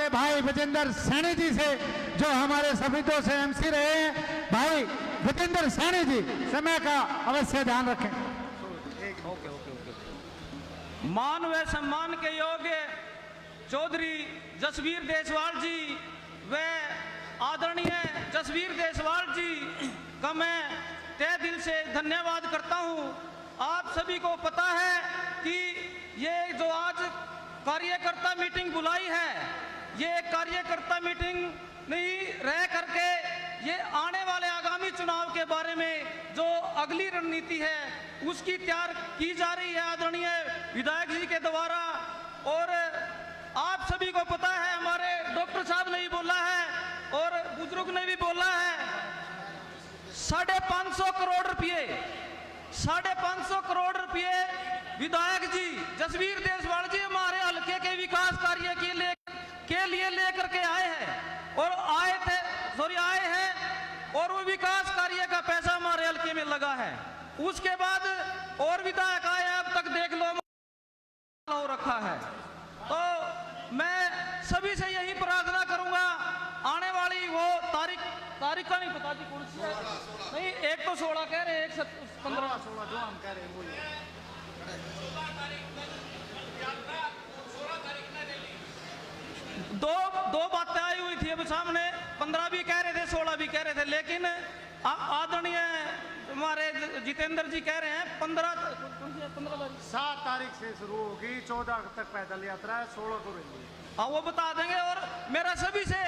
हमारे भाई विजेंद्र सैनी जी से, जो हमारे सफीदों से एमसी रहे हैं, भाई विजेंद्र सैनी जी, समय का अवश्य ध्यान रखें। मान व सम्मान के योग्य चौधरी जसवीर देसवाल जी व आदरणीय जसवीर देसवाल जी का मैं तहे दिल से धन्यवाद करता हूं। आप सभी को पता है कि ये जो आज कार्यकर्ता मीटिंग बुलाई है, ये कार्यकर्ता मीटिंग नहीं रह करके ये आने वाले आगामी चुनाव के बारे में जो अगली रणनीति है उसकी तैयार की जा रही है आदरणीय विधायक जी के द्वारा। और आप सभी को पता है, हमारे डॉक्टर साहब ने भी बोला है और बुजुर्ग ने भी बोला है, 550 करोड़ रुपए 550 करोड़ रुपए विधायक जी जसवीर देसवाल जी हमारे हल्के के विकास कार्य के लिए लेकर के आए हैं और आए हैं और वो विकास कार्य का पैसा हमारे हल्के में लगा है। उसके बाद और विधायक आए, अब तक देख लो हो रखा है। तो मैं सभी से यही प्रार्थना करूंगा, आने वाली वो तारीख का नहीं पता जी कौन सी है, नहीं एक तो 16 कह रहे हैं, एक 15 16 जो हम कह रहे हैं वही दो बातें आई हुई थी अब सामने, 15 भी कह रहे थे 16 भी कह रहे थे, लेकिन आदरणीय हमारे जितेंद्र जी कह रहे हैं 7 तारीख से शुरू होगी, 14 तक पैदल यात्रा है, 16 को रहेगी। हाँ वो बता देंगे। और मेरा सभी से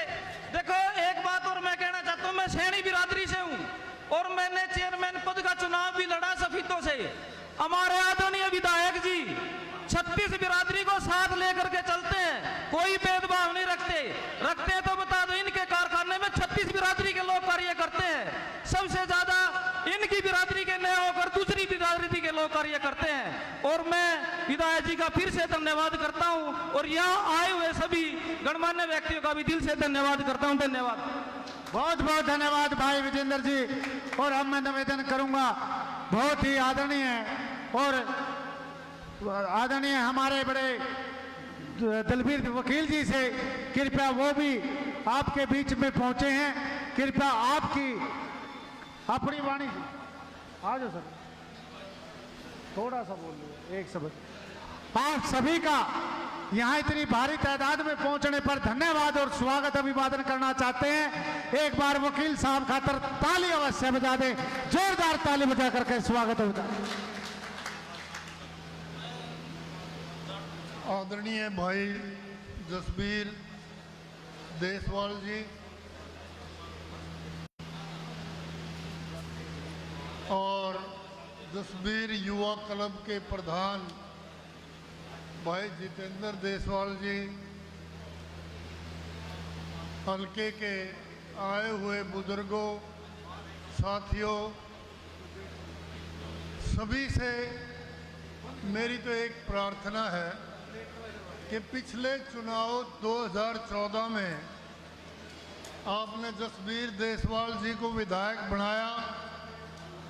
देखो एक बात और मैं कहना चाहता हूँ, मैं सैनी बिरादरी से हूँ और मैंने चेयरमैन पद का चुनाव भी लड़ा सफीदों से। हमारे आदरणीय विधायक जी 36 बिरादरी को साथ लेकर के चलते हैं, कोई भेदभाव नहीं रखते तो बता दो, इनके कारखाने में 36 बिरादरी के लोग कार्य करते हैं, सबसे ज्यादा इनकी बिरादरी के न होकर दूसरी बिरादरी के लोग कार्य करते हैं। और मैं विधायक जी का फिर से धन्यवाद करता हूं और यहाँ आए हुए सभी गणमान्य व्यक्तियों का भी दिल से धन्यवाद करता हूं। धन्यवाद, बहुत बहुत धन्यवाद भाई विजेंद्र जी। और अब मैं निवेदन करूंगा बहुत ही आदरणीय हमारे बड़े दलबीर वकील जी से, कृपया वो भी आपके बीच में पहुंचे हैं, कृपया आपकी अपनी वाणी से आ जाओ सर, थोड़ा सा बोल लो, एक शब्द। आप सभी का यहाँ इतनी भारी तादाद में पहुंचने पर धन्यवाद और स्वागत अभिवादन करना चाहते हैं। एक बार वकील साहब खातर ताली अवश्य बजा दें, जोरदार ताली बजा करके स्वागत होता है। आदरणीय भाई जसवीर देसवाल जी और जसवीर युवा क्लब के प्रधान भाई जितेंद्र देसवाल जी, हल्के के आए हुए बुजुर्गों, साथियों, सभी से मेरी तो एक प्रार्थना है कि पिछले चुनाव 2014 में आपने जसवीर देसवाल जी को विधायक बनाया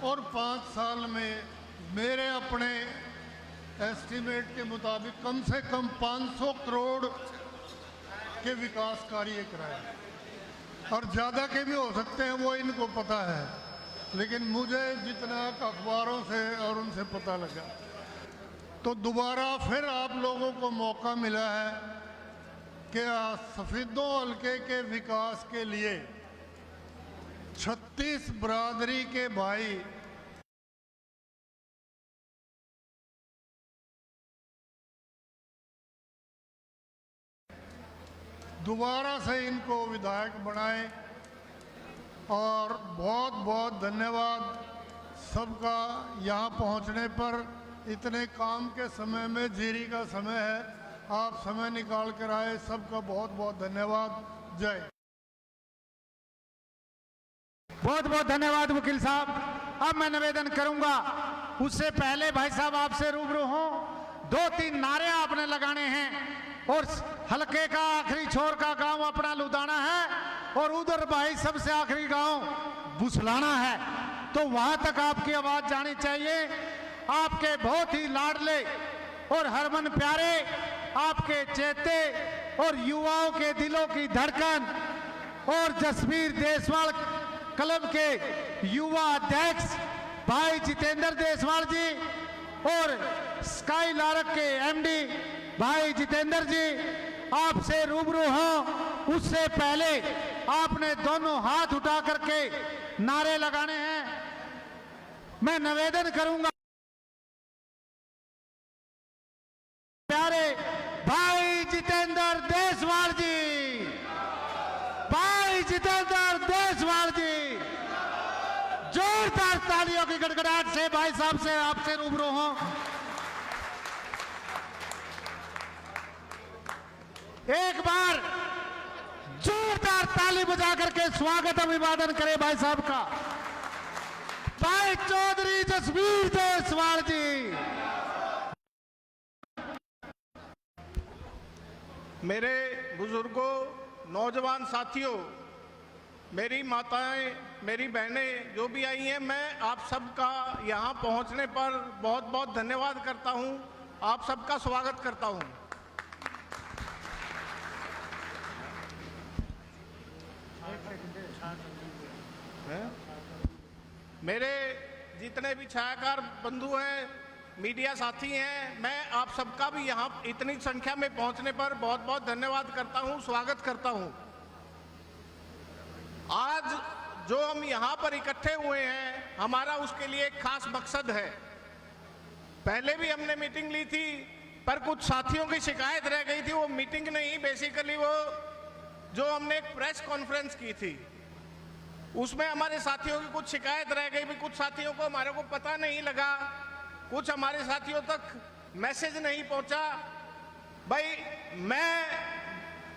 और 5 साल में मेरे अपने एस्टीमेट के मुताबिक कम से कम 500 करोड़ के विकास कार्य कराए, और ज़्यादा के भी हो सकते हैं, वो इनको पता है, लेकिन मुझे जितना अखबारों से और उनसे पता लगा, तो दोबारा फिर आप लोगों को मौका मिला है कि सफीदों हल्के के विकास के लिए 36 बिरादरी के भाई दोबारा से इनको विधायक बनाए। और बहुत बहुत धन्यवाद सबका यहाँ पहुँचने पर। इतने काम के समय में, जीरी का समय है, आप समय निकाल कर आए, सबका बहुत बहुत धन्यवाद। जय। बहुत बहुत धन्यवाद वकील साहब। अब मैं निवेदन करूंगा, उससे पहले भाई साहब आपसे रूबरू हों, 2-3 नारे आपने लगाने हैं और हल्के का आखिरी छोर का गांव अपना लुधाना है और उधर भाई सबसे आखिरी गांव बुसलाना है, तो वहां तक आपकी आवाज जानी चाहिए। आपके बहुत ही लाडले और हरमन प्यारे, आपके चेते और युवाओं के दिलों की धड़कन और जसबीर देसवाल क्लब के युवा अध्यक्ष भाई जितेंद्र देसवाल जी और स्काई लार्क के एमडी भाई जितेंद्र जी आपसे रूबरू हो, उससे पहले आपने दोनों हाथ उठा करके नारे लगाने हैं। मैं निवेदन करूंगा प्यारे भाई जितेंद्र देसवाल जी, भाई जितेंद्र देसवाल जी, जोरदार तालियों की गड़गड़ाहट से भाई साहब से आपसे रूबरू हो। एक बार जोरदार ताली बजा करके स्वागत अभिवादन करें भाई साहब का। भाई चौधरी जसबीर देसवाल जी। मेरे बुजुर्गों, नौजवान साथियों, मेरी माताएं, मेरी बहनें जो भी आई हैं, मैं आप सबका यहाँ पहुँचने पर बहुत बहुत धन्यवाद करता हूँ। आप सबका स्वागत करता हूँ। मेरे जितने भी छायाकार बंधु हैं, मीडिया साथी हैं, मैं आप सबका भी यहाँ इतनी संख्या में पहुँचने पर बहुत बहुत धन्यवाद करता हूँ, स्वागत करता हूँ। आज जो हम यहाँ पर इकट्ठे हुए हैं, हमारा उसके लिए एक खास मकसद है। पहले भी हमने मीटिंग ली थी, पर कुछ साथियों की शिकायत रह गई थी। वो मीटिंग नहीं, बेसिकली वो जो हमने एक प्रेस कॉन्फ्रेंस की थी, उसमें हमारे साथियों की कुछ शिकायत रह गई भी। कुछ साथियों को हमारे को पता नहीं लगा, कुछ हमारे साथियों तक मैसेज नहीं पहुंचा। भाई, मैं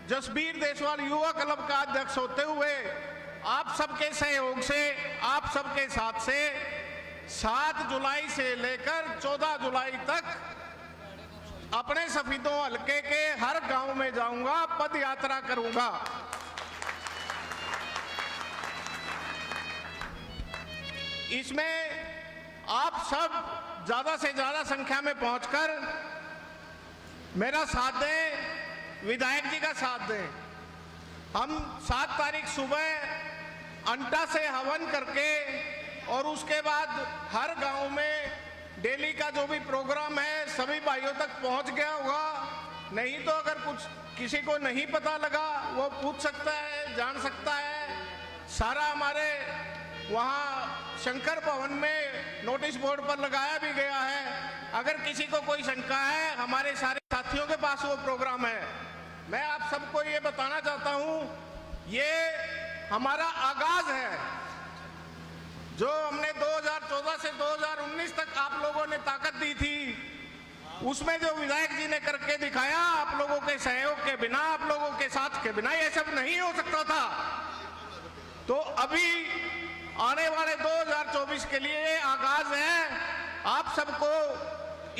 जसबीर देसवाल युवा क्लब का अध्यक्ष होते हुए आप सबके सहयोग से, आप सबके साथ से 7 जुलाई से लेकर 14 जुलाई तक अपने सफीदों हलके के हर गांव में जाऊंगा, पद यात्रा करूंगा। इसमें आप सब ज्यादा से ज्यादा संख्या में पहुंचकर मेरा साथ दें, विधायक जी का साथ दें। हम 7 तारीख सुबह अंटा से हवन करके और उसके बाद हर गांव में डेली का जो भी प्रोग्राम है सभी भाइयों तक पहुंच गया होगा। नहीं तो अगर कुछ किसी को नहीं पता लगा, वो पूछ सकता है, जान सकता है। सारा हमारे वहाँ शंकर भवन में नोटिस बोर्ड पर लगाया भी गया है। अगर किसी को कोई शंका है, हमारे सारे साथियों के पास वो प्रोग्राम है। मैं आप सबको ये बताना चाहता हूँ, ये हमारा आगाज है। जो हमने 2014 से 2019 तक आप लोगों ने ताकत दी थी, उसमें जो विधायक जी ने करके दिखाया, आप लोगों के सहयोग के बिना, आप लोगों के साथ के बिना ये सब नहीं हो सकता था। तो अभी आने वाले 2024 के लिए आगाज है। आप सबको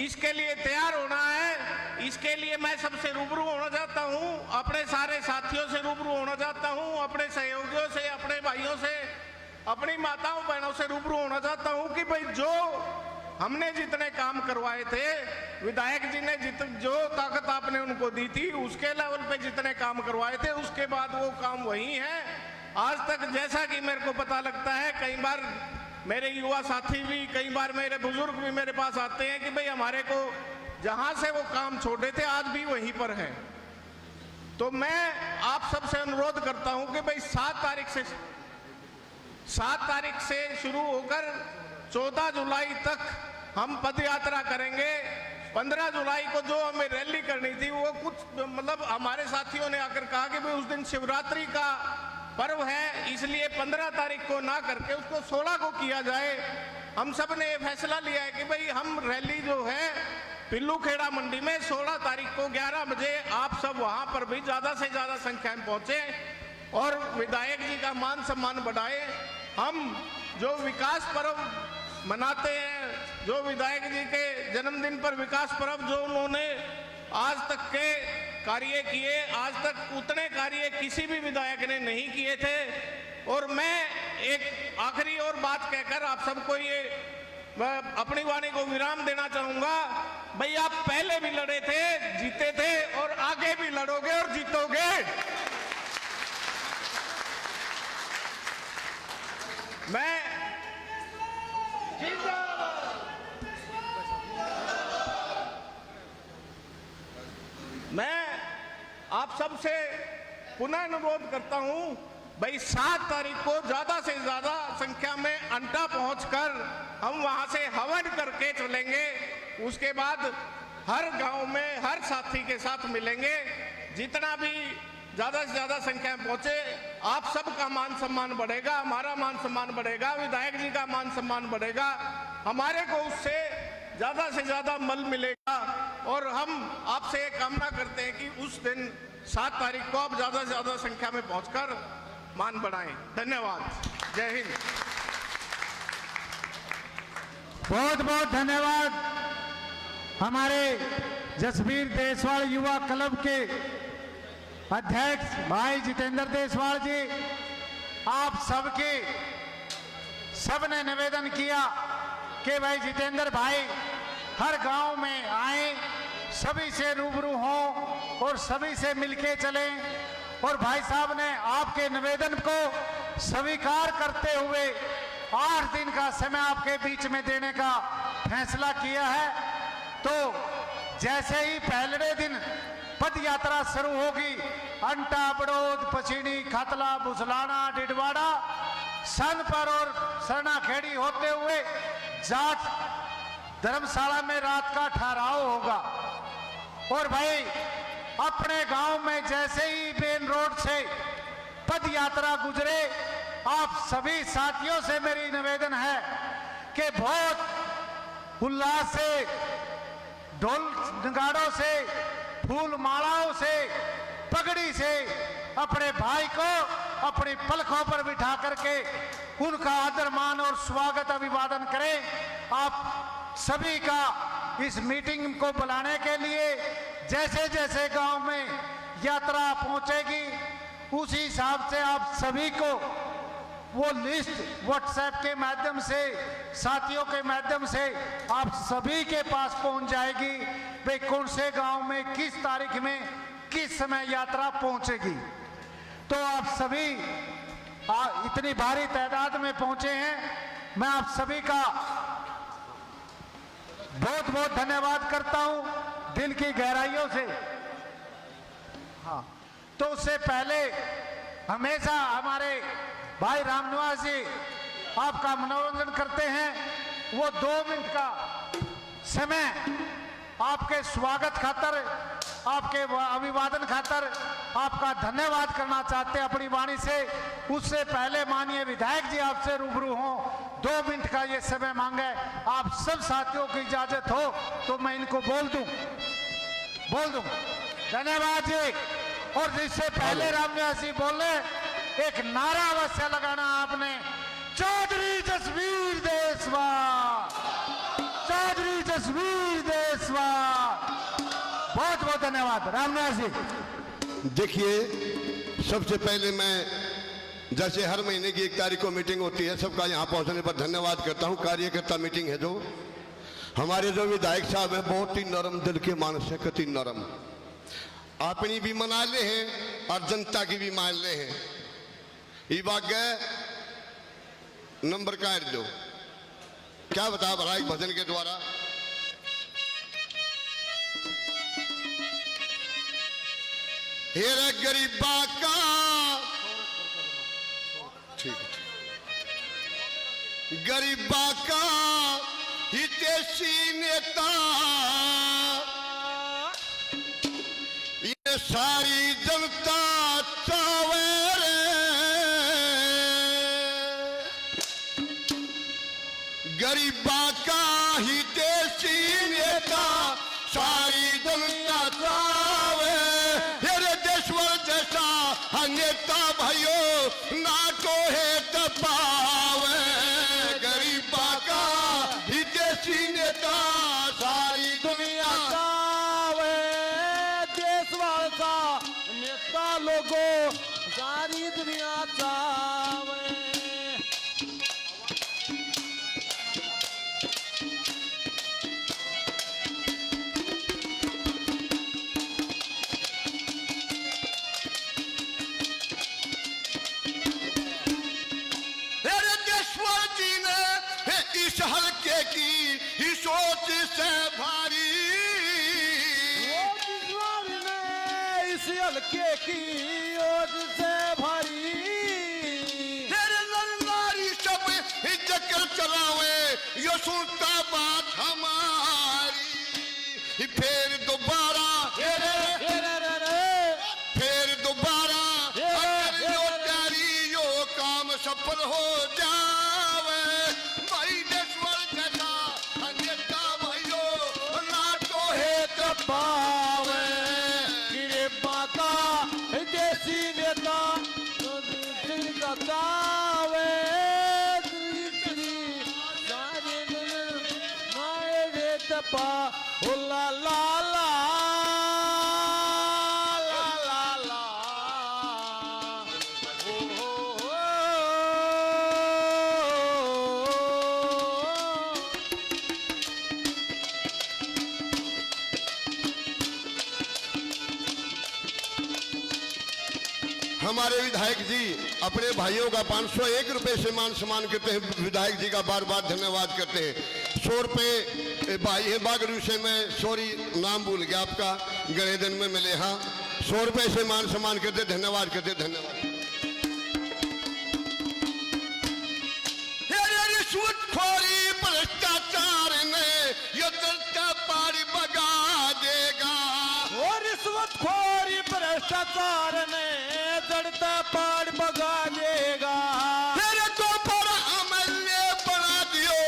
इसके लिए तैयार होना है। इसके लिए मैं सबसे रूबरू होना चाहता हूं, अपने सारे साथियों से रूबरू होना चाहता हूं, अपने सहयोगियों से, अपने भाइयों से, अपनी माताओं बहनों से रूबरू होना चाहता हूं कि भाई जो हमने जितने काम करवाए थे, विधायक जी ने जो ताकत आपने उनको दी थी, उसके लेवल पे जितने काम करवाए थे, उसके बाद वो काम वही है। आज तक जैसा कि मेरे को पता लगता है, कई बार मेरे युवा साथी भी, कई बार मेरे बुजुर्ग भी मेरे पास आते हैं कि भाई हमारे को जहां से वो काम छोड़े थे आज भी वहीं पर हैं। तो मैं आप सबसे अनुरोध करता हूं कि भाई 7 तारीख से शुरू होकर 14 जुलाई तक हम पद यात्रा करेंगे। 15 जुलाई को जो हमें रैली करनी थी, वो कुछ मतलब हमारे साथियों ने आकर कहा कि भाई उस दिन शिवरात्रि का पर्व है, इसलिए 15 तारीख को ना करके उसको 16 को किया जाए। हम सब ने ये फैसला लिया है कि भाई हम रैली जो है पिल्लू खेड़ा मंडी में 16 तारीख को 11 बजे आप सब वहां पर भी ज्यादा से ज्यादा संख्या में पहुंचे और विधायक जी का मान सम्मान बढ़ाए। हम जो विकास पर्व मनाते हैं, जो विधायक जी के जन्मदिन पर विकास पर्व जो उन्होंने आज तक के कार्य किए, आज तक उतने कार्य किसी भी विधायक ने नहीं किए थे। और मैं एक आखिरी और बात कहकर आप सबको ये अपनी वाणी को विराम देना चाहूंगा भाई आप पहले भी लड़े थे, जीते थे और आगे भी लड़ोगे और जीतोगे। मैं आप सबसे पुनः अनुरोध करता हूं, भाई 7 तारीख को ज्यादा से ज्यादा संख्या में अंटा पहुंचकर हम वहां से हवन करके चलेंगे। उसके बाद हर गांव में हर साथी के साथ मिलेंगे। जितना भी ज्यादा से ज्यादा संख्या में पहुंचे, आप सबका मान सम्मान बढ़ेगा, हमारा मान सम्मान बढ़ेगा, विधायक जी का मान सम्मान बढ़ेगा, हमारे को उससे ज्यादा से ज्यादा मल मिलेगा। और हम आपसे ये कामना करते हैं कि उस दिन 7 तारीख को आप ज्यादा से ज्यादा संख्या में पहुंचकर मान बढ़ाएं। धन्यवाद। जय हिंद। बहुत बहुत धन्यवाद हमारे जसवीर देसवाल युवा क्लब के अध्यक्ष भाई जितेंद्र देसवाल जी। आप सबने निवेदन किया कि भाई जितेंद्र भाई हर गांव में आए, सभी से रूबरू हों और सभी से मिलके चलें। और भाई साहब ने आपके निवेदन को स्वीकार करते हुए 8 दिन का समय आपके बीच में देने का फैसला किया है। तो जैसे ही पहले दिन पद यात्रा शुरू होगी, अंटा, बड़ौद, पचीनी, खतला, बुसलाना, डिडवाड़ा, सनपर और सरनाखेड़ी होते हुए जाट धर्मशाला में रात का ठहराव होगा। और भाई अपने गांव में जैसे ही मेन रोड से पद यात्रा गुजरे, आप सभी साथियों से मेरी निवेदन है कि बहुत उल्लास से, ढोल नगाड़ों से, फूल मालाओं से, पगड़ी से अपने भाई को अपनी पलकों पर बिठा करके उनका आदर मान और स्वागत अभिवादन करें। आप सभी का इस मीटिंग को बुलाने के लिए जैसे जैसे गांव में यात्रा पहुंचेगी, उसी हिसाब से आप सभी को वो लिस्ट व्हाट्सएप के माध्यम से, साथियों के माध्यम से आप सभी के पास पहुंच जाएगी। भाई कौन से गांव में किस तारीख में किस समय यात्रा पहुंचेगी। तो आप सभी इतनी भारी तादाद में पहुंचे हैं, मैं आप सभी का बहुत बहुत धन्यवाद करता हूं दिल की गहराइयों से। हाँ, तो उससे पहले हमेशा हमारे भाई रामनिवास जी आपका मनोरंजन करते हैं, वो 2 मिनट का समय आपके स्वागत खातर, आपके अभिवादन खातर आपका धन्यवाद करना चाहते हैं अपनी वाणी से। उससे पहले माननीय विधायक जी आपसे रूबरू हों, 2 मिनट का ये समय मांगे। आप सब साथियों की इजाजत हो तो मैं इनको बोल दूं। धन्यवाद जी। और जिससे पहले रामनिवास जी बोले, एक नारा अवश्य लगाना आपने, चौधरी जसवीर देसवाल, चौधरी जसवीर देसवाल। बहुत बहुत धन्यवाद रामनिवास जी। देखिए, सबसे पहले मैं जैसे हर महीने की 1 तारीख को मीटिंग होती है, सबका यहाँ पहुँचने पर धन्यवाद करता हूँ। कार्यकर्ता मीटिंग है जो हमारे जो विधायक साहब हैं, बहुत ही नरम दिल के मानस है, कति नरम, अपनी भी मना ले हैं और जनता की भी मान ले हैं। ये बात गए नंबर काट दो, क्या बता भरा एक भजन के द्वारा। हेरे गरीबा का, ठीक है, गरीबा का हितैषी नेता, ये सारी जनता चावे रे, गरीबा का हितैषी नेता सारी जनता चावे। हेरे देशवर जैसा नेता भाइयों ना को है तपावे, गरीबा का हितैषी नेता सारी दुनिया चावे, देशवाल का नेता लोगों सारी दुनिया चावे। हल्के की ही सोच से भारी वो जिसवार ने इस हल्के की ओज से भारी तेरे ललनारी सब ही चक्कर चलावे यो सुनता बात हमारी फिर दोबारा फिर दोबारा अगर यो तेरी यो काम सफल हो जावे भाई देश्वर जगा अन्यता भाइयों ना तो है पावे गिरे बाका देसी नेता दिल का गावे सारे दिन माए वे तपा ओ ला ला ला ला ला ला ओ हो हो हमारे विधायक जी अपने भाइयों का 501 रुपए से मान सम्मान करते हैं। विधायक जी का बार बार धन्यवाद करते हैं। 100 रुपए भाई है बागरू से, मैं सॉरी नाम भूल गया आपका, गणेदन में मिले। हाँ 100 रुपए से मान सम्मान करते, धन्यवाद करते, धन्यवाद। रिश्वतखोरी भ्रष्टाचार ने ये दर्जा पारी बगा देगा और रिश्वतखोरी भ्रष्टाचार ने चढ़ता पहाड़ बगा देगा तेरे को बड़ा अमल्य बना दियो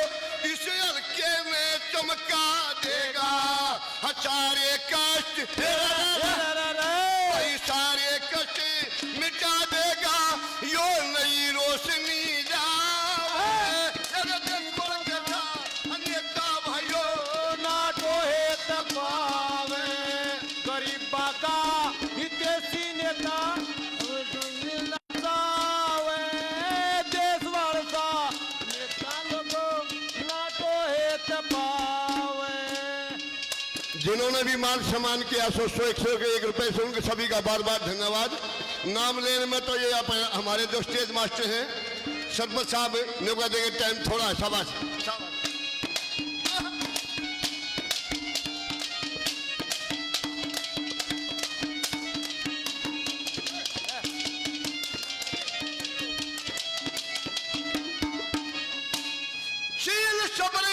इस हल्के में चमका देगा सारे कष्ट भाई सारे कष्ट मिटा देगा यो नई रोशनी भाइयों ना टोहे तपावे गरीबा का हितेशी नेता नचावे देश वाला नेता लोगों ना टोहे तपावे। जिन्होंने भी मान सम्मान किया 100-101 रुपए से उनके सभी का बार बार धन्यवाद। नाम लेने में तो ये हमारे जो स्टेज मास्टर हैं सरपंच साहब ने कहा देंगे टाइम थोड़ा है। शाबाश शाबाश। शील सब्र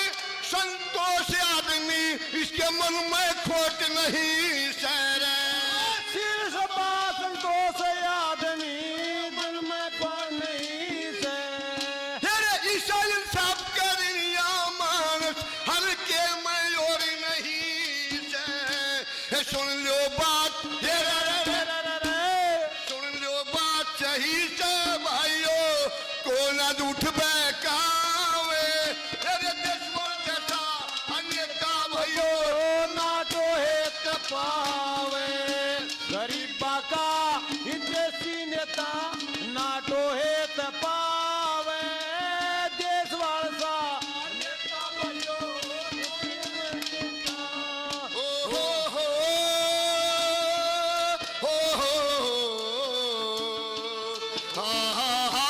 संतोष आदमी इसके मन में खोट नहीं सर सिर सपा संतोष आदमी दिल में पर नहीं से तेरे ईसाई साहब करिया मानस हल्के में और नहीं से सुन लो बात सुन लो बात सही से भाइयों को ना उठ बैकावे तेरे दुश्मन जैसा अन्यता भाइयों ना तो है तपावे गरीबा का हितेशी नेता ना तो है तपावे देश वाला नेता बनो हो हो हो हो हो हा हा हा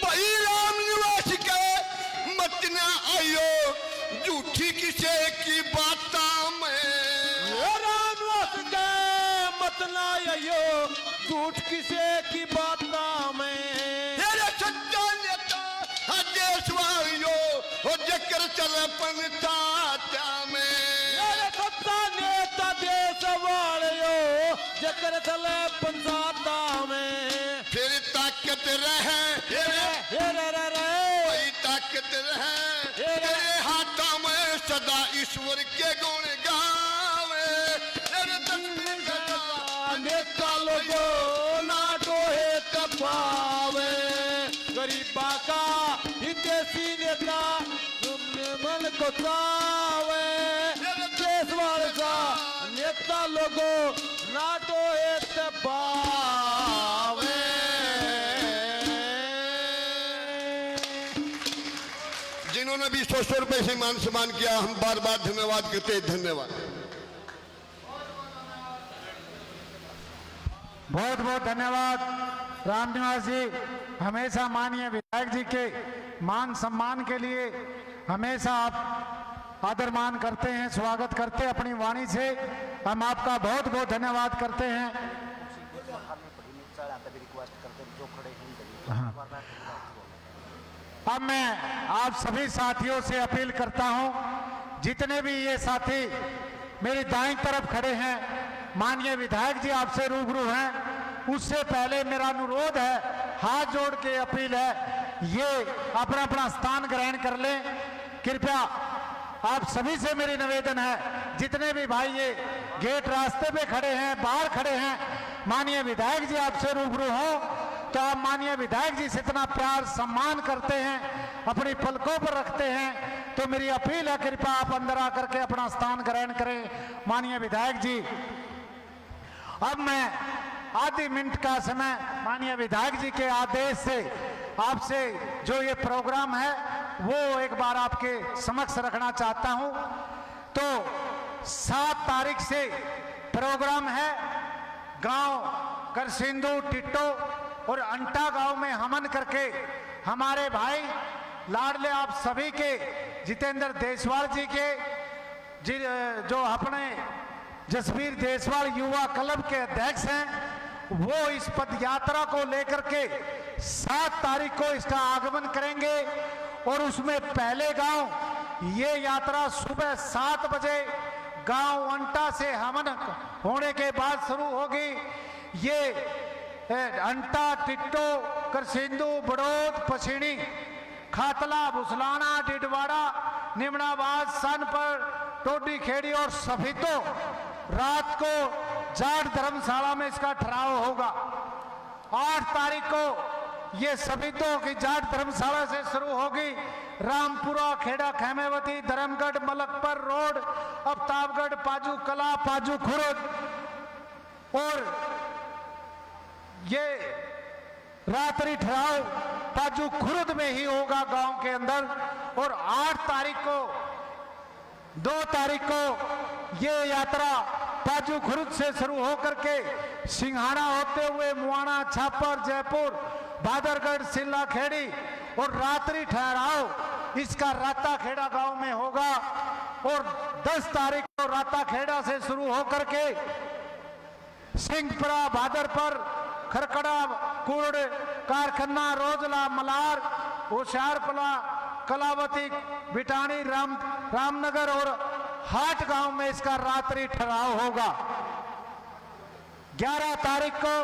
भाई राम निवास के मत न आयो झूठी किसे की बाता में रामवस के मत ना आयो झूठ किसे की बाता में तेरे सच्चा नेता देशवासियों हो जकर चले पंचायत में मेरे सत्ता नेता देश वालियो जकर चले पंचायता में फिर ताकत रहे भाई ताकत रहे तेरे हाथों में सदा ईश्वर के गुण गावे तेरे दक्षिण सदा नेता लोगो ना टोहे तपावे गरीबा का हितेशी नेता तुमने मन सम्मान को चावे देशवाल सा नेता लोगों नाटो एक पावे। जिन्होंने भी 100 रुपए से मान सम्मान किया, हम बार बार धन्यवाद करते हैं। धन्यवाद। बहुत बहुत धन्यवाद रामनिवास जी। हमेशा माननीय विधायक जी के मान सम्मान के लिए हमेशा आप आदर मान करते हैं, स्वागत करते हैं अपनी वाणी से। हम आपका बहुत बहुत धन्यवाद करते हैं। हाँ। अब मैं आप सभी साथियों से अपील करता हूं, जितने भी ये साथी मेरी दाईं तरफ खड़े हैं, माननीय विधायक जी आपसे रूबरू हैं, उससे पहले मेरा अनुरोध है, हाथ जोड़ के अपील है, ये अपना अपना स्थान ग्रहण कर लें। कृपया आप सभी से मेरी निवेदन है, जितने भी भाई ये गेट रास्ते पे खड़े हैं, बाहर खड़े हैं, माननीय विधायक जी आपसे रूबरू हो तो आप माननीय विधायक जी से इतना प्यार सम्मान करते हैं, अपनी पलकों पर रखते हैं, तो मेरी अपील है कृपया आप अंदर आकर के अपना स्थान ग्रहण करें माननीय विधायक जी। अब मैं आधे मिनट का समय माननीय विधायक जी के आदेश से आपसे जो ये प्रोग्राम है वो एक बार आपके समक्ष रखना चाहता हूं। तो 7 तारीख से प्रोग्राम है, गांव करसिंदू, टिट्टो और अंटा गांव में हमन करके हमारे भाई लाडले आप सभी के जितेंद्र देशवाल जी के जो अपने जसवीर देशवाल युवा क्लब के अध्यक्ष हैं, वो इस पद यात्रा को लेकर के 7 तारीख को इसका आगमन करेंगे और उसमें पहले गांव ये यात्रा सुबह 7 बजे गांव अंटा से हमन होने के बाद शुरू होगी। ये अंटा, टिट्टो, करसिंदू, बड़ौद, पछीणी, खातला, भुसलाना, डिडवाड़ा, निमनाबाद, सनपर, टोडी खेड़ी और सफीतो रात को जाट धर्मशाला में इसका ठहराव होगा। 8 तारीख को ये सफीतो की जाट धर्मशाला से शुरू होगी। रामपुरा, खेड़ा, खेमेवती, धर्मगढ़, मलकपर रोड, अफ्ताबगढ़, पाजू कला, पाजू खुर्द और ये रात्रि ठहराव पाजू खुर्द में ही होगा गांव के अंदर। और 8 तारीख को 2 तारीख को ये यात्रा पाजू खुर्द से शुरू होकर के सिंघाड़ा होते हुए मुआना, छापर, जयपुर, बादरगढ़, सिल्ला खेड़ी और रात्रि ठहराव इसका राता खेड़ा गांव में होगा। और 10 तारीख को राता खेड़ा से शुरू होकर के सिंहपुरा, भादरपर, खरकड़ा, कुर्ड, कारखन्ना, रोजला, मलार, होशियारपला, कलावती, बिटानी, रामनगर और हाट गांव में इसका रात्रि ठहराव होगा। 11 तारीख को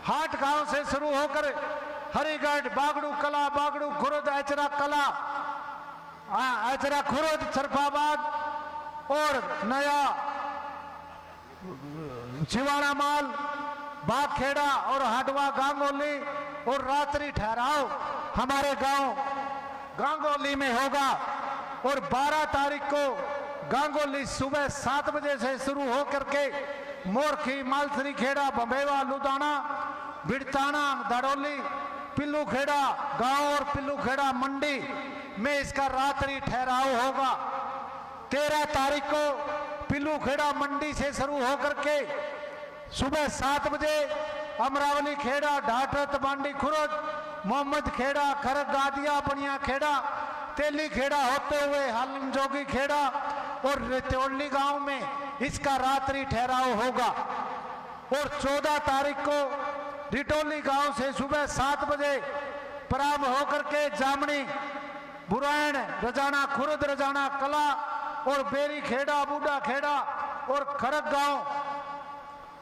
हाट गांव से शुरू होकर हरिगढ़, बागड़ू कला, बागड़ू खुर्द, ऐचरा कला, ऐचरा खुर्द, सरफाबाद और नया छिवाड़ा माल, बागखेड़ा और हडवा, गांगोली और रात्रि ठहराव हमारे गांव गांगोली में होगा। और 12 तारीख को गांगोली सुबह 7 बजे से शुरू होकर के मोरखी, मालसरी खेड़ा, बंबेवा, लुधाना, बिड़ताना, धड़ोली, पिल्लू खेड़ा गांव और पिल्लू खेड़ा मंडी में इसका रात्रि ठहराव होगा। 13 तारीख को पिल्लू खेड़ा मंडी से शुरू होकर के सुबह 7 बजे अमरावली खेड़ा, ढाटरत, बांडी खुर्द, मोहम्मद खेड़ा, खरग, गादिया, बनिया खेड़ा, तेली खेड़ा होते हुए हालन जोगी खेड़ा और रितौली गांव में इसका रात्रि ठहराव होगा। और 14 तारीख को रिटोली गांव से सुबह 7 बजे प्रारंभ होकर के जामनी, बुरायन, रजाना खुर्द, रजाना कला और बेरी खेड़ा, बूढ़ा खेड़ा और खरग गांव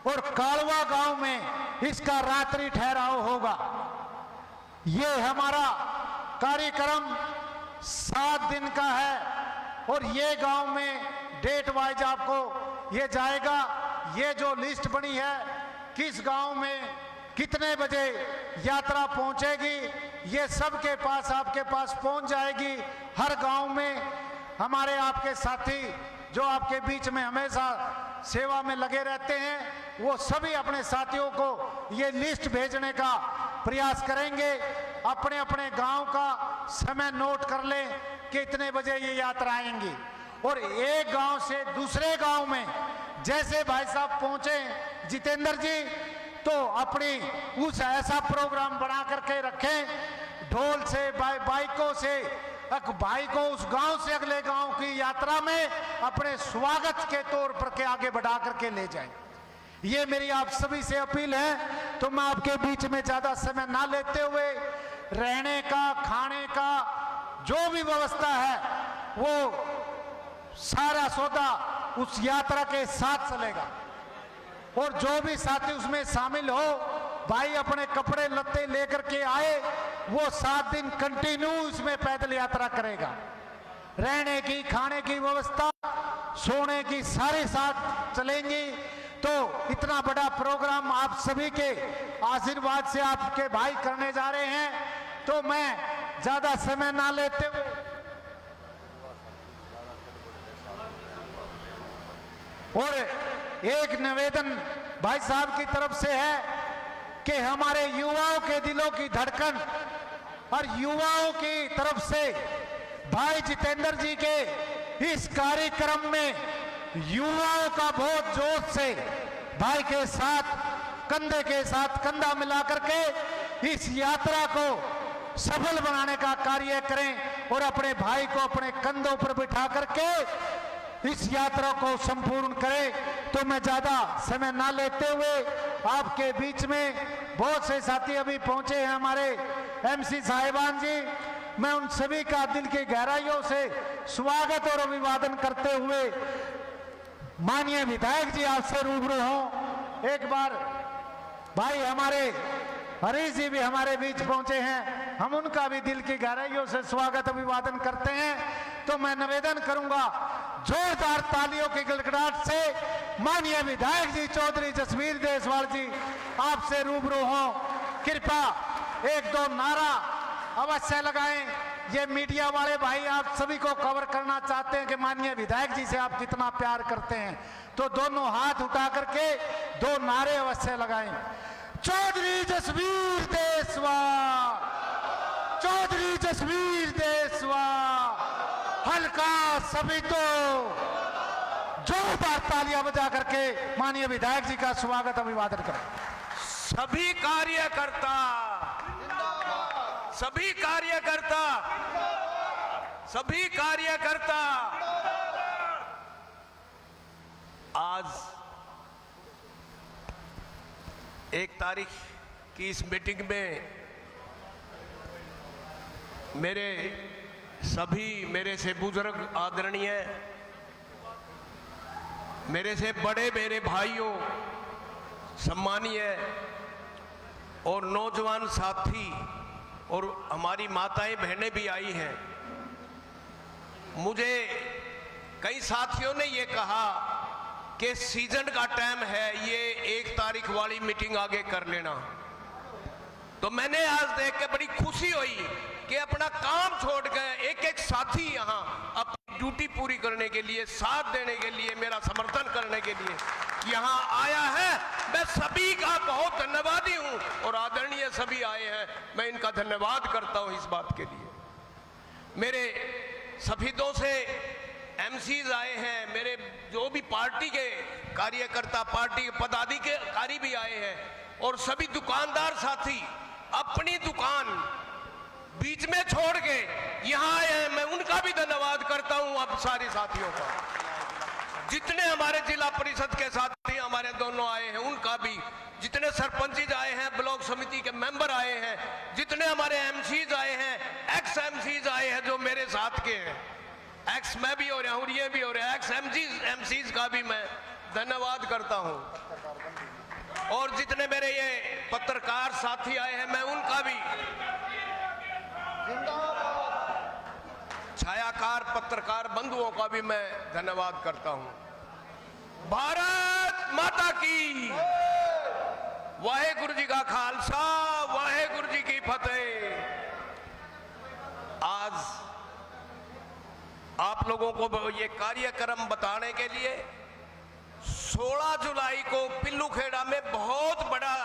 और कालवा गांव में इसका रात्रि ठहराव होगा। ये हमारा कार्यक्रम 7 दिन का है और ये गांव में डेट वाइज आपको ये जाएगा। ये जो लिस्ट बनी है किस गांव में कितने बजे यात्रा पहुंचेगी, ये सबके पास, आपके पास पहुंच जाएगी। हर गांव में हमारे आपके साथी जो आपके बीच में हमेशा सेवा में लगे रहते हैं, वो सभी अपने साथियों को ये लिस्ट भेजने का प्रयास करेंगे। अपने अपने गांव का समय नोट कर लें कि इतने बजे ये यात्रा आएंगी। और एक गांव से दूसरे गांव में जैसे भाई साहब पहुंचे जितेंद्र जी, तो अपनी उस ऐसा प्रोग्राम बना करके रखें, ढोल से बाइकों से भाई को उस गांव से अगले गांव की यात्रा में अपने स्वागत के तौर पर के आगे बढ़ा करके ले जाएं। ये मेरी आप सभी से अपील है। तो मैं आपके बीच में ज्यादा समय ना लेते हुए, रहने का, खाने का जो भी व्यवस्था है वो सारा सौदा उस यात्रा के साथ चलेगा। और जो भी साथी उसमें शामिल हो, भाई अपने कपड़े लत्ते लेकर के आए, वो 7 दिन कंटिन्यू इसमें पैदल यात्रा करेगा। रहने की, खाने की व्यवस्था, सोने की सारे साथ चलेंगी। तो इतना बड़ा प्रोग्राम आप सभी के आशीर्वाद से आपके भाई करने जा रहे हैं। तो मैं ज्यादा समय ना लेते हुए और एक निवेदन भाई साहब की तरफ से है कि हमारे युवाओं के दिलों की धड़कन और युवाओं की तरफ से भाई जितेंद्र जी के इस कार्यक्रम में युवाओं का बहुत जोश से भाई के साथ, कंधे के साथ कंधा मिला करके इस यात्रा को सफल बनाने का कार्य करें और अपने भाई को अपने कंधों पर बिठा करके इस यात्रा को संपूर्ण करें। तो मैं ज्यादा समय ना लेते हुए आपके बीच में बहुत से साथी अभी पहुंचे हैं, हमारे एमसी साहिबान जी, मैं उन सभी का दिल की गहराइयों से स्वागत और अभिवादन करते हुए माननीय विधायक जी आपसे रूबरू हों। एक बार भाई हमारे हरीश जी भी हमारे बीच पहुंचे हैं, हम उनका भी दिल की गहराइयों से स्वागत अभिवादन करते हैं। तो मैं निवेदन करूंगा जोरदार तालियों की गड़गड़ाहट से माननीय विधायक जी चौधरी जसवीर देसवाल जी आपसे रूबरू हों। कृपया 1-2 नारा अवश्य लगाएं। ये मीडिया वाले भाई आप सभी को कवर करना चाहते हैं कि माननीय विधायक जी से आप कितना प्यार करते हैं, तो दोनों हाथ उठा करके 2 नारे अवश्य लगाएं। चौधरी जसवीर देसवाल, चौधरी जसवीर देसवाल, हल्का सभी तो जोरदार तालियां बजा करके माननीय विधायक जी का स्वागत अभिवादन करें। सभी कार्यकर्ता, सभी कार्यकर्ता, सभी कार्यकर्ता आज 1 तारीख की इस मीटिंग में मेरे से बुजुर्ग आदरणीय, मेरे से बड़े मेरे भाइयों सम्मानीय और नौजवान साथी और हमारी माताएं बहनें भी आई हैं। मुझे कई साथियों ने ये कहा कि सीजन का टाइम है, ये 1 तारीख वाली मीटिंग आगे कर लेना। तो मैंने आज देख के बड़ी खुशी हुई कि अपना काम छोड़ गए एक साथी यहाँ अपनी ड्यूटी पूरी करने के लिए, साथ देने के लिए, मेरा समर्थन करने के लिए यहाँ आया है। मैं सभी का बहुत धन्यवादी हूँ और आदरणीय सभी आए हैं, मैं इनका धन्यवाद करता हूँ इस बात के लिए। मेरे सफीदों से एमसीज आए हैं, मेरे जो भी पार्टी के कार्यकर्ता, पार्टी के पदाधिकारी भी आए हैं और सभी दुकानदार साथी अपनी दुकान बीच में छोड़ के यहाँ आए हैं, मैं उनका भी धन्यवाद करता हूँ। अब सारे साथियों का, जितने हमारे जिला परिषद के साथी हमारे दोनों आए हैं उनका भी, जितने सरपंच आए हैं, ब्लॉक समिति के मेंबर आए हैं, जितने हमारे एमसीज आए हैं, एक्स एमसीज आए हैं जो मेरे साथ के हैं, एक्स मैं भी हो रहा हूँ, ये भी हो रहा है, एक्स एमसीज का भी मैं धन्यवाद करता हूँ। और जितने मेरे ये पत्रकार साथी आए हैं मैं उनका भी, छायाकार पत्रकार बंधुओं का भी मैं धन्यवाद करता हूं। भारत माता की वाहेगुरु जी का खालसा, वाहेगुरु जी की फतेह। आप लोगों को ये कार्यक्रम बताने के लिए 16 जुलाई को पिल्लूखेड़ा में बहुत बड़ा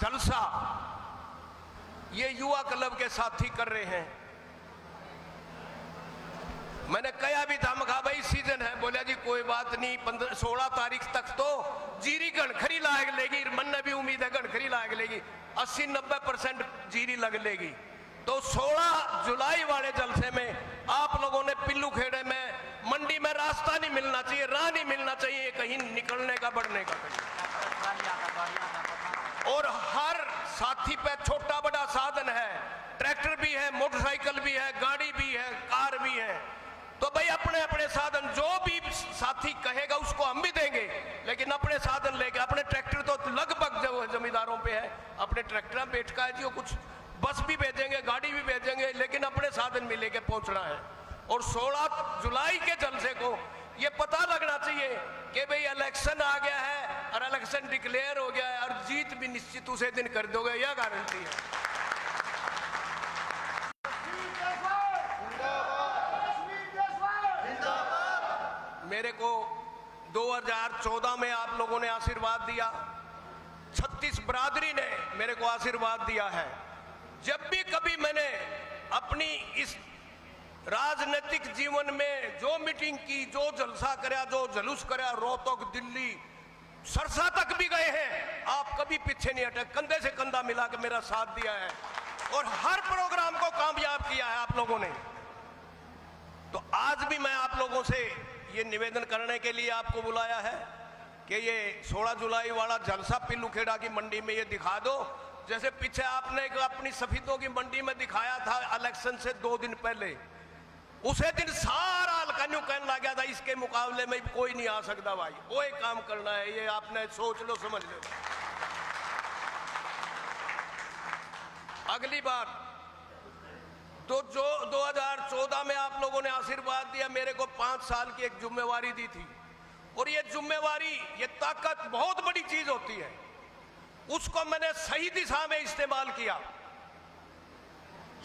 जलसा ये युवा क्लब के साथी कर रहे हैं। मैंने कहा भी था, मैं कहा भाई सीजन है, बोला जी कोई बात नहीं, 16 तारीख तक तो जीरी गणखरी लाग लेगी, मन ने भी उम्मीद है गणखरी लाग लेगी, 80-90% जीरी लग लेगी। तो 16 जुलाई वाले जलसे में आप लोगों ने पिल्लूखेड़े में मंडी में रास्ता नहीं मिलना चाहिए, राह नहीं मिलना चाहिए कहीं निकलने का, बढ़ने का कहीं। और हर साथी पे छोटा बड़ा साधन है, ट्रैक्टर भी है, मोटरसाइकिल भी है, गाड़ी भी है, कार भी है। तो भाई अपने अपने साधन, जो भी साथी कहेगा उसको हम भी देंगे, लेकिन अपने साधन लेके, अपने ट्रैक्टर तो लगभग जो जमींदारों पे है, अपने ट्रैक्टर में बैठ का जी, कुछ बस भी भेजेंगे, गाड़ी भी भेजेंगे, लेकिन अपने साधन में लेके पहुंचना है। और 16 जुलाई के जलसे को ये पता लगना चाहिए कि भाई इलेक्शन आ गया है और इलेक्शन डिक्लेयर हो गया है और जीत भी निश्चित उसे दिन कर दोगे, यह गारंटी है। मेरे को 2014 में आप लोगों ने आशीर्वाद दिया, 36 बरादरी ने मेरे को आशीर्वाद दिया है। जब भी कभी मैंने अपनी इस राजनीतिक जीवन में जो मीटिंग की, जो जलसा कराया, जो जुलूस कराया, रोहतक, दिल्ली, सरसा तक भी गए हैं, आप कभी पीछे नहीं हटे, कंधे से कंधा मिला के मेरा साथ दिया है और हर प्रोग्राम को कामयाब किया है आप लोगों ने। तो आज भी मैं आप लोगों से ये निवेदन करने के लिए आपको बुलाया है कि ये 16 जुलाई वाला जलसा पिल्लूखेड़ा की मंडी में ये दिखा दो, जैसे पीछे आपने अपनी सफीदों की मंडी में दिखाया था इलेक्शन से 2 दिन पहले। उसे दिन सारा हल्का न्यू कहने लग गया था, इसके मुकाबले में कोई नहीं आ सकता भाई, वो एक काम करना है, ये आपने सोच लो, समझ लो। अगली बार तो जो 2014 में आप लोगों ने आशीर्वाद दिया, मेरे को 5 साल की एक जिम्मेवारी दी थी, और ये जिम्मेवारी, ये ताकत बहुत बड़ी चीज होती है, उसको मैंने सही दिशा में इस्तेमाल किया।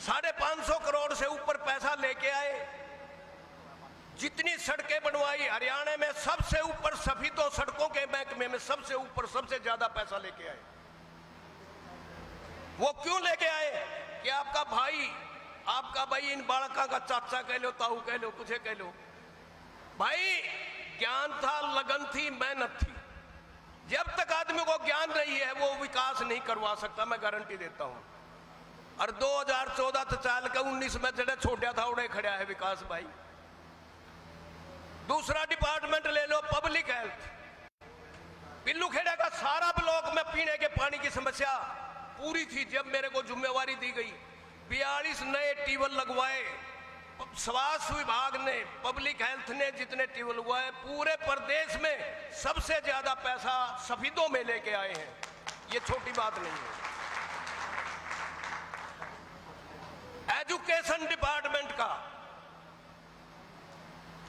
550 करोड़ से ऊपर पैसा लेके आए, जितनी सड़कें बनवाई, हरियाणा में सबसे ऊपर सफीदों सड़कों के महकमे में सबसे ऊपर, सबसे ज्यादा पैसा लेके आए। वो क्यों लेके आए कि आपका भाई इन बालका का चाचा कह लो, ताऊ कह लो, कुछ कह लो, भाई ज्ञान था, लगन थी, मेहनत थी। जब तक आदमी को ज्ञान नहीं है वो विकास नहीं करवा सकता, मैं गारंटी देता हूं। और 2014 से चाल के 19 में जड़े छोड़ा था उड़े खड़ा है विकास भाई। दूसरा डिपार्टमेंट ले लो, पब्लिक हेल्थ। पिल्लूखेड़ा का सारा ब्लॉक में पीने के पानी की समस्या पूरी थी जब मेरे को जिम्मेवारी दी गई। 42 नए ट्यूबवेल लगवाए, स्वास्थ्य विभाग ने, पब्लिक हेल्थ ने जितने ट्यूबवेल लगवाए, पूरे प्रदेश में सबसे ज्यादा पैसा सफीदों में लेके आए हैं, ये छोटी बात नहीं है। एजुकेशन डिपार्टमेंट का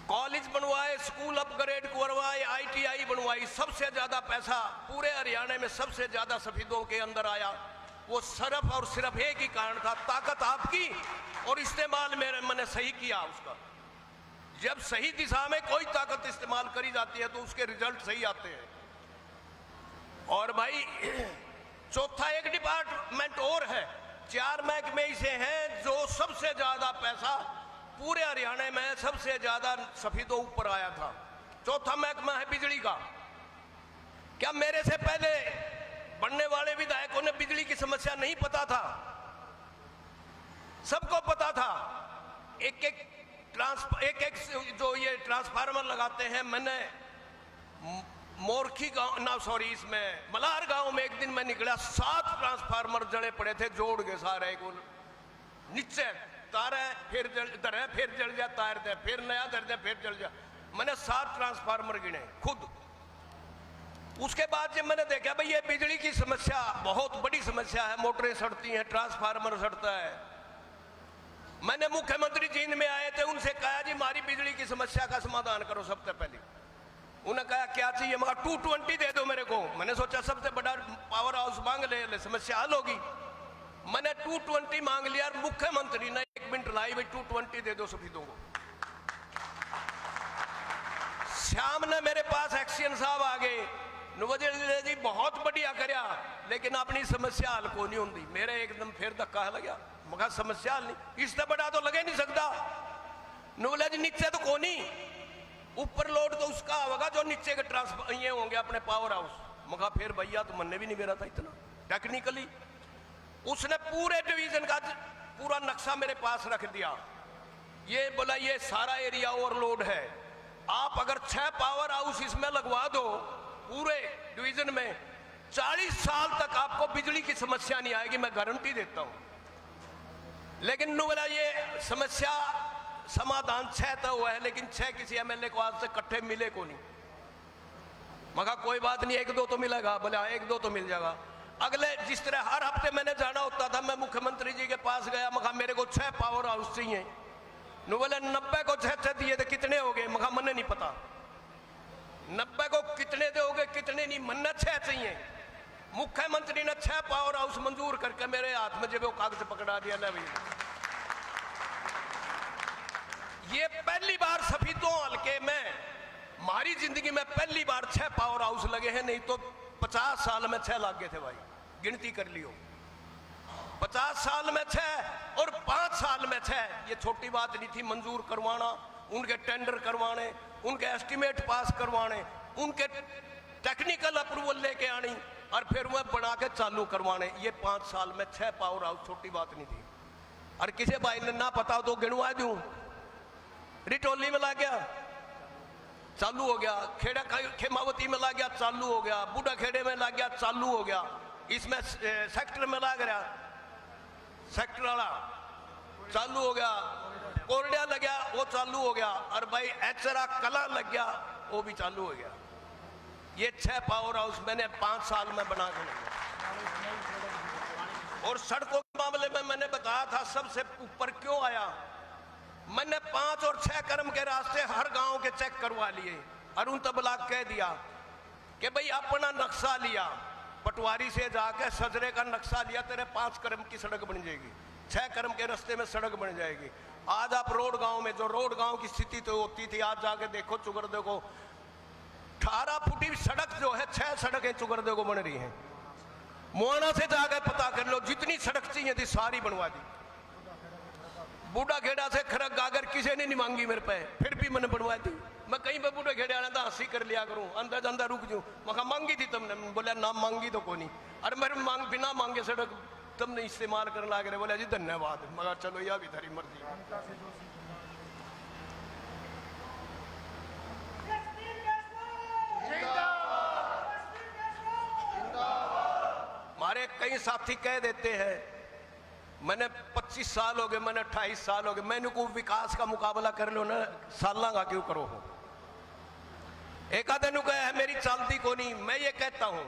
कॉलेज बनवाए, स्कूल अपग्रेड करवाए, ITI बनवाई, सबसे ज्यादा पैसा पूरे हरियाणा में सबसे ज्यादा सफीदों के अंदर आया। वो सिर्फ और सिर्फ एक ही कारण था, ताकत आपकी और इस्तेमाल मैंने सही किया उसका। जब सही दिशा में कोई ताकत इस्तेमाल करी जाती है तो उसके रिजल्ट सही आते हैं। और भाई चौथा एक डिपार्टमेंट और है, 4 महकमे ऐसे हैं जो सबसे ज्यादा पैसा पूरे हरियाणा में सबसे ज्यादा सफीदों ऊपर आया था। चौथा महकमा है बिजली का। क्या मेरे से पहले बनने वाले विधायकों ने बिजली की समस्या नहीं पता था? सबको पता था। एक एक जो ये ट्रांसफार्मर लगाते हैं, मैंने मोरखी गांव ना सॉरी इसमें मलार गांव में एक दिन मैं निकला, 7 ट्रांसफार्मर जड़े पड़े थे, जोड़ के सारे को नीचे तार है, फिर इधर है, फिर जल जाए, तार दे, फिर नया दर दे, फिर जल जाए। मैंने 7 ट्रांसफार्मर गिने खुद। उसके बाद जब मैंने देखा भाई ये बिजली की समस्या बहुत बड़ी समस्या है, मोटरें सड़ती हैं, ट्रांसफार्मर सड़ता है। मैंने मुख्यमंत्री जी में आए थे, उनसे कहा जी हमारी बिजली की समस्या का समाधान करो सबसे पहले। उन्होंने कहा क्या चाहिए? मगर 220 दे दो मेरे को। मैंने सोचा सबसे बड़ा पावर हाउस मांग ले, समस्या हल होगी। मैंने 220 मांग लिया और मुख्यमंत्री ने 1 मिनट लाई, भाई 220 दे दो सफीदों को। श्याम ने मेरे पास एक्शन साहब आ गए नवजल जी बहुत बढ़िया करया लेकिन अपनी समस्या हल को नहीं होंगी। मेरे एकदम फिर धक्का लगा, मैं समस्या हल नहीं, इससे बड़ा तो लगे नहीं सकता। नवजल जी नीचे तो को नहीं, ऊपर लोड तो उसका होगा जो नीचे के ट्रांसफर ये होंगे अपने पावर हाउस। मैं फिर भैया तो मनने भी नहीं मेरा था इतना टेक्निकली। उसने पूरे डिवीजन का पूरा नक्शा मेरे पास रख दिया, ये बोला ये सारा एरिया ओवरलोड है, आप अगर 6 पावर हाउस इसमें लगवा दो पूरे डिवीजन में 40 साल तक आपको बिजली की समस्या नहीं आएगी, मैं गारंटी देता हूं। लेकिन बोला ये समस्या समाधान 6 तो हुआ है लेकिन 6 किसी एमएलए को आज से इकट्ठे मिले को नहीं। मगर कोई बात नहीं, 1-2 तो मिलेगा, बोले 1-2 तो मिल जाएगा। अगले जिस तरह हर हफ्ते मैंने जाना होता था, मैं मुख्यमंत्री जी के पास गया, मगर मेरे को 6 पावर हाउस चाहिए। बोले 90 को 6 दिए तो कितने हो गए, मगर मन्ने नहीं पता 90 को कितने दोगे कितने नहीं, मन्ने 6 चाहिए। मुख्यमंत्री ने 6 पावर हाउस मंजूर करके मेरे हाथ में जब वो कागज पकड़ा दिया ना भाई। ये पहली बार सफीदों हल्के में हमारी जिंदगी में पहली बार 6 पावर हाउस लगे हैं, नहीं तो 50 साल में 6 लाग गए थे भाई, गिनती कर लियो। 50 साल में 6 और 5 साल में 6, ये छोटी बात नहीं थी। मंजूर करवाना, उनके टेंडर करवाने, उनके एस्टिमेट पास करवाने, उनके टेक्निकल अप्रूवल लेके आनी और फिर वह बना के चालू करवाने, ये 5 साल में 6 पावर हाउस छोटी बात नहीं थी। और किसी भाई ने ना पता हो तो गिनवा दूं, रिटोली में ला गया चालू हो गया, खेड़ा खेमावती में ला गया चालू हो गया, बूढ़ा खेड़े में ला गया चालू हो गया, इसमें सेक्टर में ला गया सेक्टर वाला चालू हो गया, कोरडिया लग गया वो चालू हो गया, और भाई एचरा कला लग गया वो भी चालू हो गया। ये 6 पावर हाउस मैंने 5 साल में बना के लगा। और सड़कों के मामले में मैंने बताया था सबसे ऊपर क्यों आया, मैंने 5 और 6 क्रम के रास्ते हर गांव के चेक करवा लिए। अरुण तबलाक कह दिया कि भाई अपना नक्शा लिया, पटवारी से जाके सजरे का नक्शा लिया, तेरे 5 क्रम की सड़क बन जाएगी, 6 क्रम के रास्ते में सड़क बन जाएगी। आज आप रोड गांव में, जो रोड गांव की स्थिति तो होती थी, आज जाके देखो चुगरदे को 18 फुटी सड़क जो है 6 सड़कें चुगरदे को बन रही हैं। मोहाना से जाकर पता कर लो, जितनी सड़क चाहिए थी सारी बनवा दी। बूढ़ा खेड़ा से खरक गागर किसी ने नहीं मांगी मेरे पे, फिर भी मैंने बनवा दी। मैं कहीं पे बूढ़े खेड़े आना था हंसी कर लिया करूं, अंदर अंदर रुक जाऊं, मैं मांगी थी तुमने, बोला ना मांगी तो कोई नहीं, अरे मेरे मांग बिना मांगे सड़क तुमने इस्तेमाल करने लग रहे, बोला जी धन्यवाद, मगर चलो यह भी थारी मर्जी। हमारे कई साथी कह देते हैं मैंने 25 साल हो गए, मैंने 28 साल हो गए, मैंने को विकास का मुकाबला कर लो ना, सालां का क्यों करो हो। एक आधे नु कहा है मेरी चलती को नहीं, मैं ये कहता हूं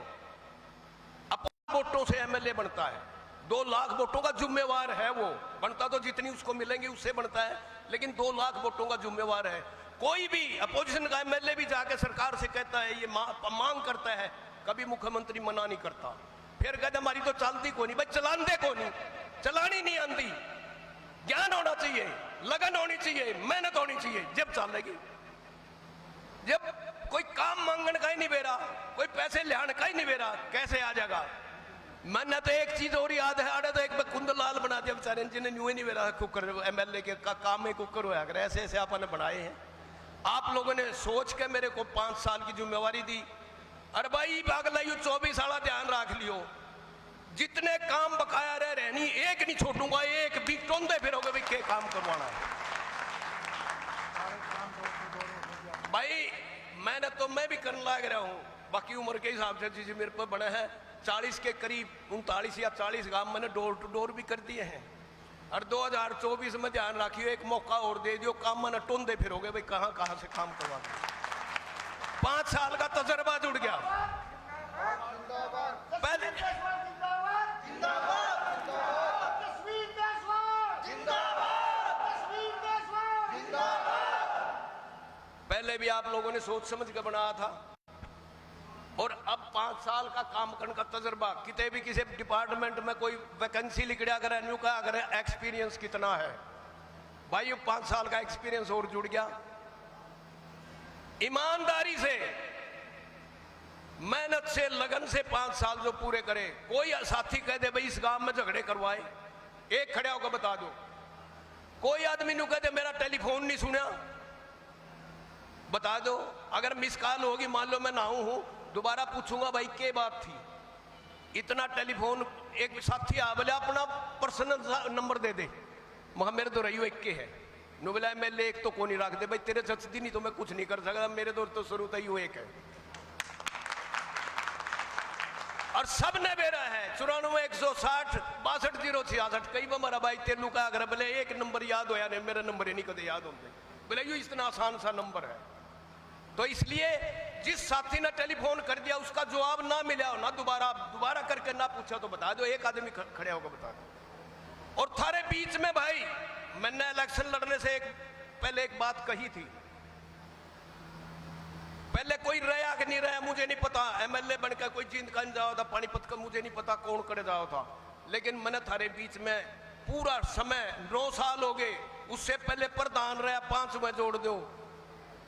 अपने वोटों से एमएलए बनता है, 2 लाख वोटों का जिम्मेवार है वो, बनता तो जितनी उसको मिलेंगी उससे बनता है, लेकिन 2 लाख वोटों का जिम्मेवार है। कोई भी अपोजिशन का एमएलए भी जाके सरकार से कहता है, ये मांग करता है, कभी मुख्यमंत्री मना नहीं करता। फिर कहते हमारी तो चलती को नहीं, भाई चलाने को नहीं, चलानी नहीं आती, ज्ञान होना चाहिए, लगन होनी चाहिए, मेहनत होनी चाहिए, जब चलेगी। जब कोई काम मांगने का ही नहीं बेरा, कोई पैसे लिहाने का ही नहीं बेरा, कैसे आ जाएगा। मैंने तो एक चीज और याद है, अरे तो एक कुंदन लाल बना दिया बेचारे, जिन्हें न्यू ही नहीं बेरा कुकर, एमएलए के काम में कुकर होया करे, ऐसे ऐसे आपने बनाए हैं। आप लोगों ने सोच के मेरे को 5 साल की जिम्मेवारी दी। अरे भाई अगला यू 24 साल ध्यान रख लियो, जितने काम बकाया रह रहनी एक नहीं छोड़ूंगा, एक भी टोंदे फिरोगे भाई के काम करवाना है। भाई मैंने तो मैं भी करने लग रहा हूं, बाकी उम्र के हिसाब से चीजें मेरे पर बना है 40 के करीब, 39 या 40 काम मैंने डोर टू डोर भी कर दिए हैं। और 2024 में ध्यान रखियो, एक मौका और दे दियो, काम मैंने टोंदे फिरोगे भाई कहां कहां से काम करवा। 5 साल का तजर्बा जुड़ गया। पहले पहले भी आप लोगों ने सोच समझ के बनाया था, और अब 5 साल का काम करने का तजर्बा, कितने भी किसी डिपार्टमेंट में कोई वैकेंसी लिखड़ा करे, न्यू का अगर एक्सपीरियंस कितना है, भाई 5 साल का एक्सपीरियंस और जुड़ गया। ईमानदारी से, मेहनत से, लगन से 5 साल जो पूरे करे। कोई साथी कह दे भाई इस गांव में झगड़े करवाए, एक खड़ा होकर बता दो। कोई आदमी नु कह दे मेरा टेलीफोन नहीं सुना, बता दो। अगर मिस कॉल होगी, मान लो मैं नाऊ हूं, दोबारा पूछूंगा भाई क्या बात थी, इतना टेलीफोन। एक साथी आ बोले अपना पर्सनल नंबर दे दे, मगर मेरे तो रही एक के है नु बोला एमएलए एक तो को नहीं रख दे भाई, तेरे जचती नहीं तो मैं कुछ नहीं कर सकता, मेरे दौर तो शुरू तो ही एक है। और सब ने बेरा है 94 160 62 066 कई बार हमारा भाई तेलू का अगर बोले एक नंबर याद होया नहीं, मेरा नंबर ही नहीं कदे याद होते, बोले यू इतना आसान सा नंबर है। तो इसलिए जिस साथी ने टेलीफोन कर दिया उसका जवाब ना मिला हो ना, दोबारा करके ना पूछा तो बता दो, एक आदमी खड़े होकर बता दो। और थारे बीच में भाई मैंने इलेक्शन लड़ने से पहले एक बात कही थी, पहले कोई रहा कि नहीं रहा मुझे नहीं पता, एमएलए बनकर कोई जींद कन जाओ था, पानीपत का मुझे नहीं पता कौन करे जाओ था, लेकिन मैंने थारे बीच में पूरा समय 9 साल हो गए, उससे पहले प्रधान रहा 5 में जोड़ दो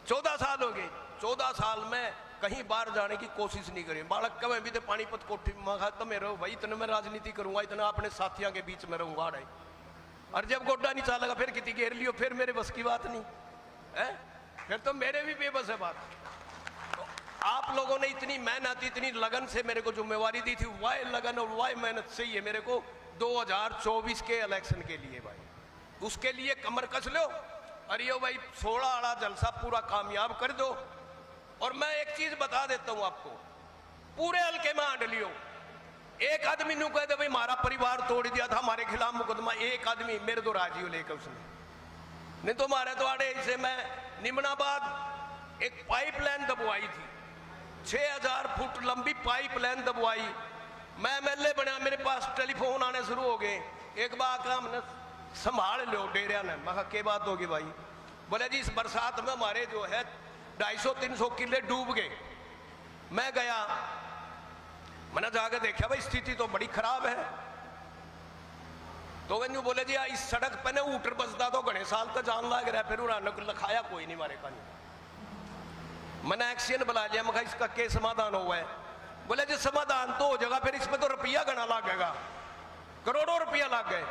14 साल हो गए। 14 साल में कहीं बाहर जाने की कोशिश नहीं करी। बालक का मैं भी तो पानीपत कोठी मगा तो मैं रहो भाई, इतने में राजनीति करूंगा, इतना अपने साथियों के बीच में रहूंगा रही। और जब गोड्डा नहीं चलेगा फिर कितनी घेर लियो, फिर मेरे बस की बात नहीं है, फिर तो मेरे भी बेबस है बात। तो आप लोगों ने इतनी मेहनत, इतनी लगन से मेरे को जिम्मेवारी दी थी, वाई लगन और वाई मेहनत से ही मेरे को 2024 के इलेक्शन के लिए भाई, उसके लिए कमर कस लो और ये भाई 16 आड़ा जलसा पूरा कामयाब कर दो। और मैं एक चीज बता देता हूं आपको, पूरे हल्के में आंड लियो, एक आदमी नु कह दे भाई हमारा परिवार तोड़ दिया था, हमारे खिलाफ मुकदमा, एक आदमी मेरे तो राजी हो लेकर उसने, नहीं तो हमारे द्वारे इसे मैं निमनाबाद एक पाइपलाइन दबवाई थी, 6000 फुट लंबी पाइपलाइन दबवाई। मैं एमएलए बना, मेरे पास टेलीफोन आने शुरू हो गए, एक बार का हमने संभाल लो डेरिया ने, मैं क्या बात होगी भाई, बोले जी इस बरसात में हमारे जो है 250-300 किले डूब गए। मैं गया, मैंने जाकर देखा भाई स्थिति तो बड़ी खराब है। तो वे बोले जी इस सड़क पे ना ऊटर बसदा तो घने साल तक जान लग रहा है, फिर उन्होंने लिखाया कोई नहीं मारे का नहीं। मैंने एक्शन बुला लिया, मैं इसका क्या समाधान हुआ है, बोले जी समाधान तो हो जाएगा, फिर इसमें तो रुपया घना लगेगा, करोड़ों रुपया लग गए।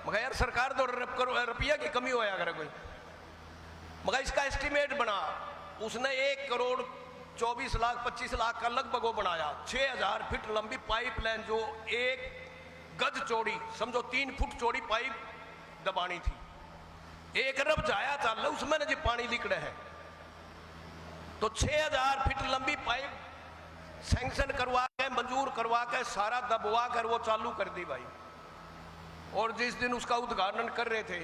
मगर यार सरकार तो रुपया की कमी होया करे कोई, मगर इसका एस्टिमेट बना, उसने 1,24 लाख 25 लाख का लगभग वो बनाया। 6000 फीट लंबी पाइपलाइन जो 1 गज चौड़ी, समझो 3 फुट चौड़ी पाइप दबानी थी, 1 अरब जाया चल रहा उसमें जी पानी लिकड़े है। तो 6000 फीट लंबी पाइप सैंक्शन करवा के, मंजूर करवा के, सारा दबवा कर वो चालू कर दी भाई। और जिस दिन उसका उद्घाटन कर रहे थे,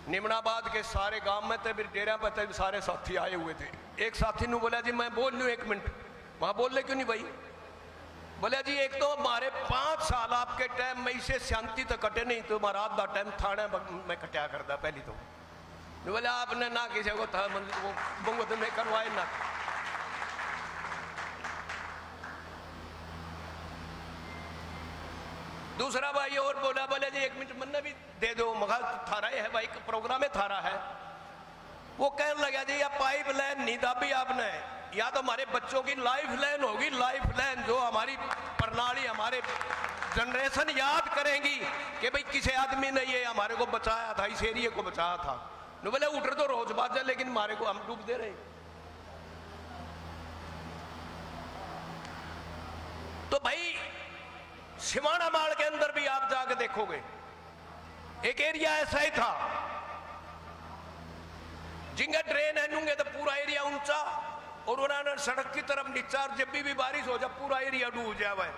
निमनाबाद के सारे गांव में थे, फिर डेरा पे थे, सारे साथी आए हुए थे। एक साथी ने बोला जी मैं बोल लूँ 1 मिनट, वहां बोल ले क्यों नहीं भाई, बोले जी एक तो हमारे 5 साल आपके टाइम में इसे शांति तो कटे नहीं, तो हमारा आधा टाइम थाने में कटा करता। पहली तो बोले आपने ना किसी को था वो बंगत में करवाए ना। दूसरा भाई और बोला, बोले जी 1 मिनट मन्ने भी दे दो, मगर थारा है भाई, प्रोग्राम है थारा है। वो कहने लगा जी या पाइप लाइन नहीं दाबी आपने, या तो हमारे बच्चों की लाइफ लाइन होगी, लाइफ लाइन जो हमारी प्रणाली, हमारे जनरेशन याद करेंगी कि भाई किसी आदमी ने ये हमारे को बचाया था, इस एरिया को बचाया था। न बोले उठ तो रोज बात है, लेकिन हमारे को हम डूब दे रहे। तो भाई सिवाना माल के अंदर भी आप जाकर देखोगे एक एरिया ऐसा ही था, जिंगे ड्रेन है नूंगे तो पूरा एरिया ऊंचा, और उन्होंने सड़क की तरफ नीचा, जब भी बारिश हो जाए पूरा एरिया डूब जाए।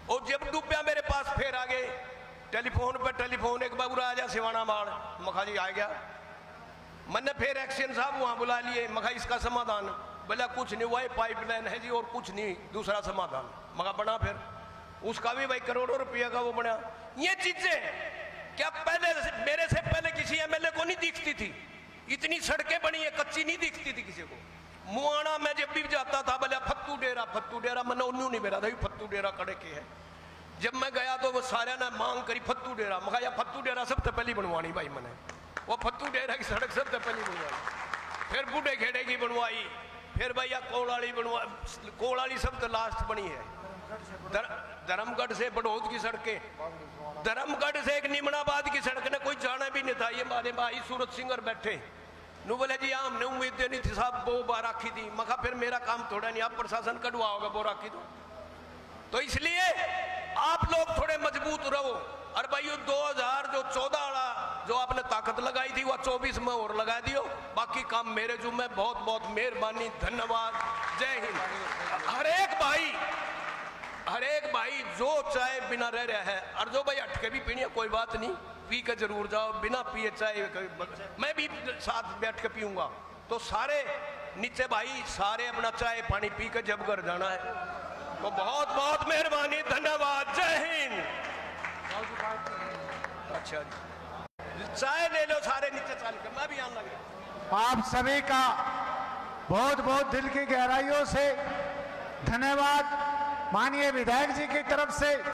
और जब डूबया मेरे पास फिर आ गए टेलीफोन पर टेलीफोन, एक बाबू आ जा सिवाना माल, मखा जी आ गया। मैंने फिर एक्शन साहब वहां बुला लिए, मखा इसका समाधान, बोला कुछ नहीं हुआ, पाइपलाइन है जी और कुछ नहीं, दूसरा समाधान। मगा बना फिर उसका भी भाई करोड़ों रुपया का वो बना। ये चीजें क्या पहले मेरे से पहले किसी एमएलए को नहीं दिखती थी, इतनी सड़कें बनी है, कच्ची नहीं दिखती थी किसी को। मुआना में जब भी जाता था बोले फत्तू डेरा, मैंने उन्नू नहीं मेरा था फत्तू डेरा कड़े के है। जब मैं गया तो वो सारे ने मांग करी फत्तू डेरा, मगा या फत्तू डेरा सबसे पहली बनवानी भाई, मैंने वो फत्तू डेरा की सड़क सबसे पहली बनवानी। फिर बूढ़े खेड़े की बनवाई, फिर भैया कोलाली बनवा, कोलाली सब तो लास्ट बनी है। धर्मगढ़ से बड़ौद की सड़कें, धर्मगढ़ से एक निमनाबाद की सड़क ने कोई जाना भी नहीं था। ये हमारे भाई सूरत सिंगर बैठे नु बोले जी हमने उम्मीद नहीं थी साहब, वो बार राखी थी। मखा फिर मेरा काम थोड़ा नहीं, आप प्रशासन कटवा होगा वो राखी तो इसलिए आप लोग थोड़े मजबूत रहो। और भाई 2014 वाला जो आपने ताकत लगाई थी वह 24 में और लगा दियो, बाकी काम मेरे जुम्मे। बहुत बहुत मेहरबानी, धन्यवाद, जय हिंद। हर एक भाई जो चाय बिना रह रहा है, और जो भाई अटके भी पीनी है कोई बात नहीं, पी के जरूर जाओ, बिना पिए चाय मैं भी साथ बैठ के पीऊंगा। तो सारे नीचे भाई सारे अपना चाय पानी पी के जब घर जाना है। तो बहुत बहुत मेहरबानी, धन्यवाद, जय हिंद। अच्छा जी, चाय ले लो सारे नीचे चल के, मैं भी आने लगा। आप सभी का बहुत बहुत दिल की गहराइयों से धन्यवाद माननीय विधायक जी की तरफ से।